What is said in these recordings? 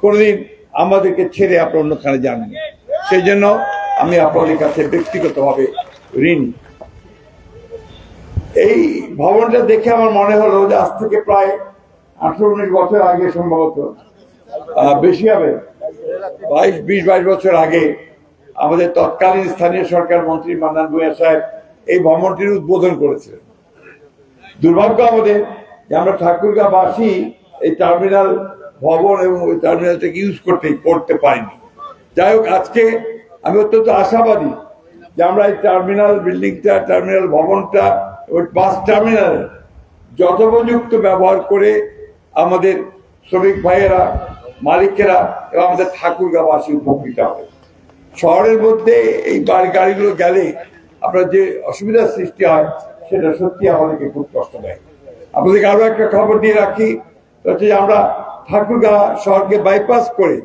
কোনোদিন আমাদেরকে ছেড়ে আপনার অন্যখানে যাননি। সেই জন্য আমি আপনাদের কাছে ব্যক্তিগতভাবে ঋণী। এই ভবনটা দেখে আমার মনে হলো যে আজ থেকে প্রায় 18-19 বছর আগে, সম্ভবত বেশি হবে, 20-22 বছর আগে আমাদের তৎকালীন স্থানীয় সরকার মন্ত্রী মান্নান ভূঁইয়া সাহেব এই ভবনটির উদ্বোধন করেছিলেন। দুর্ভাগ্য আমাদের যে আমরা ঠাকুরগাঁওবাসী এই টার্মিনাল ভবন এবং ওই টার্মিনালটাকে ইউজ করতে পারিনি। যাই হোক, আজকে আমি অত্যন্ত আশাবাদী যে আমরা এই টার্মিনাল বিল্ডিংটা, টার্মিনাল ভবনটা, ওই বাস টার্মিনাল যথোপযুক্ত ব্যবহার করে আমাদের শ্রমিক ভাইয়েরা, মালিকেরা এবং আমাদের ঠাকুরগাঁওবাসী উপকৃত হবে। শহরের মধ্যে এই গাড়িগুলো গেলে আপনার যে অসুবিধার সৃষ্টি হয় সেটা সত্যি আমাদেরকে খুব কষ্ট দেয়। আপনাদেরকে আরো একটা খবর দিয়ে রাখি, হচ্ছে যে আমরা ঠাকুরগাঁও শহরকে বাইপাস করে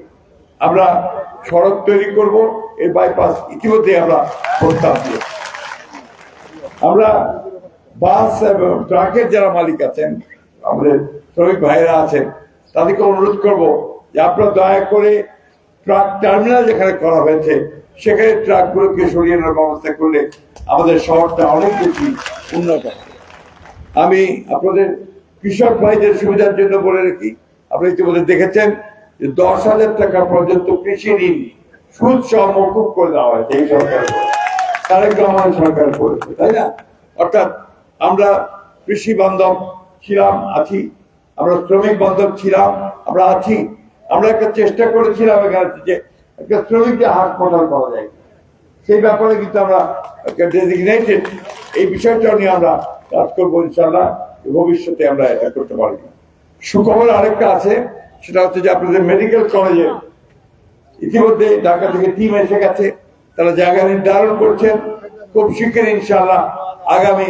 আমরা সড়ক তৈরি করব। এই বাইপাস ইতিমধ্যে আমরা প্রস্তাব দিই। আমরা বাস এবং ট্রাকের যারা মালিক আছেন, আমাদের শ্রমিক ভাইয়েরা আছেন, তাদেরকে অনুরোধ করব যে আপনারা দয়া করে ট্রাক টার্মিনাল যেখানে করা হয়েছে সেখানে ট্রাকগুলোকে সরিয়ে নেওয়ার ব্যবস্থা করলে আমাদের শহরটা অনেক বেশি উন্নত হবে। আমি আপনাদের কৃষক ভাইদের সুবিধার জন্য বলে রাখি, আপনারা ইতিমধ্যে দেখেছেন যে 10,000 টাকা পর্যন্ত কৃষি ঋণ সুদ সহ মকুব করে দেওয়া হয়েছে এই সরকার, তারেক রহমান সরকার করেছে, তাই না? অর্থাৎ আমরা কৃষি বান্ধব ছিলাম, আছি, আমরা শ্রমিক বান্ধব ছিলাম, আমরা আছি। আমরা একটা চেষ্টা করেছিলাম এখানে যে একটা শ্রমিকদের হাসপাতাল করা যায়, সেই ব্যাপারে কিন্তু আমরা একটা ডেজিগনেটেড এই বিষয়টা নিয়ে আমরা কাজ করবো ইনশাল্লাহ। ভবিষ্যতে আমরা এটা করতে পারি। সুখবর আরেকটা আছে, সেটা হচ্ছে যে আপনাদের মেডিকেল কলেজে ইতিমধ্যে ঢাকা থেকে টিম এসে গেছে, তারা জায়গা নির্ধারণ করছেন। খুব শীঘ্রই ইনশাল্লাহ আগামী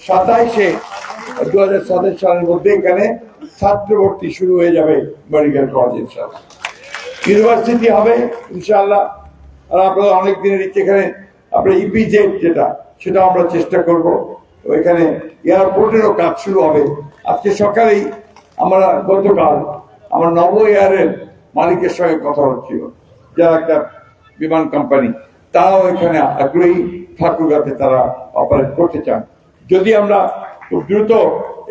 27 সালের মধ্যে এখানে ছাত্র ভর্তি শুরু হয়ে যাবে মেডিকেল কলেজ ইনশাল্লাহ। ইউনিভার্সিটি হবে ইনশাল্লাহ। আর আপনারা অনেক দিনের ইচ্ছে, এখানে আপনার ইপিজেড যেটা, সেটা আমরা চেষ্টা করব। ওইখানে এয়ারপোর্টেরও কাজ শুরু হবে। আজকে সকালেই আমরা, গতকাল আমার নব এয়ারের মালিকের সঙ্গে কথা হচ্ছিল, যারা একটা বিমান কোম্পানি, তারাও এখানে আগ্রহী, ঠাকুরগাঁওতে তারা অপারেট করতে চান। যদি আমরা খুব দ্রুত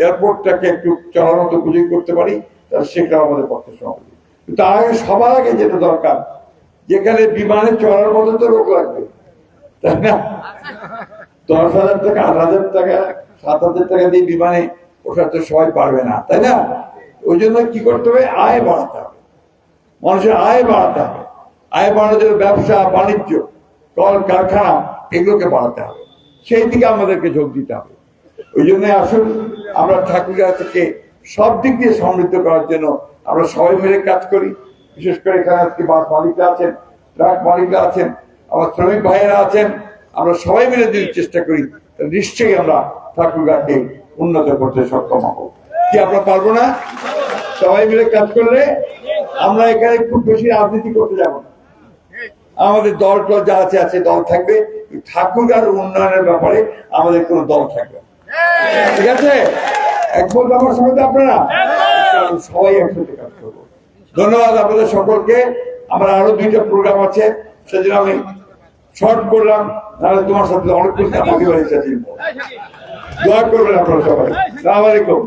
এয়ারপোর্টটাকে একটু চলার মতো উপযোগী করতে পারি, তাহলে সেটাও আমাদের পক্ষে সম্ভব। কিন্তু সবার আগে যেটা দরকার, যেখানে বিমানে চলার মতো তো লোক লাগবে, তাই না? 10,000 টাকা, 8,000 টাকা, 7,000 টাকা দিয়ে বিমানে ওঠা তো সবাই পারবে না, তাই না? ওই জন্য কি করতে হবে? আয় বাড়াতে হবে, মানুষের আয় বাড়াতে হবে। আয় বাড়ানোর জন্য ব্যবসা বাণিজ্য, কল কারখানা, এগুলোকে বাড়াতে হবে। সেই দিকে আমাদেরকে যোগ দিতে হবে। ওই জন্য আসুন আমরা ঠাকুরগাঁও থেকে সব দিক দিয়ে সমৃদ্ধ করার জন্য আমরা সবাই মিলে কাজ করি। বিশেষ করে এখানে আজকে বাস মালিকরা আছেন, ট্রাক মালিকরা আছেন, আমার শ্রমিক ভাইয়েরা আছেন। আমরা সবাই মিলে যদি চেষ্টা করি, নিশ্চয়ই আমরা ঠাকুরগাঁওকে উন্নত করতে সক্ষম হব। কি আমরা পারবো না? সবাই মিলে কাজ করলে আমরা এখানে খুব বেশি রাজনীতি করতে যাব না। আমাদের দল যা আছে দল থাকবে, ঠাকুরগাঁওর উন্নয়নের ব্যাপারে আমাদের কোনো দল থাকবে, ঠিক আছে? একমত আমার সঙ্গে আপনারা? সবাই একসাথে কাজ করবো। ধন্যবাদ আপনাদের সকলকে। আমার আরো 2টা প্রোগ্রাম আছে, সেজন্য আমি শর্ট করলাম, নাহলে তোমার সাথে অনেক কিছু আমাকে বাড়িতে ছিল। দোয়া করবেন আপনারা সবাই। আসসালামু আলাইকুম।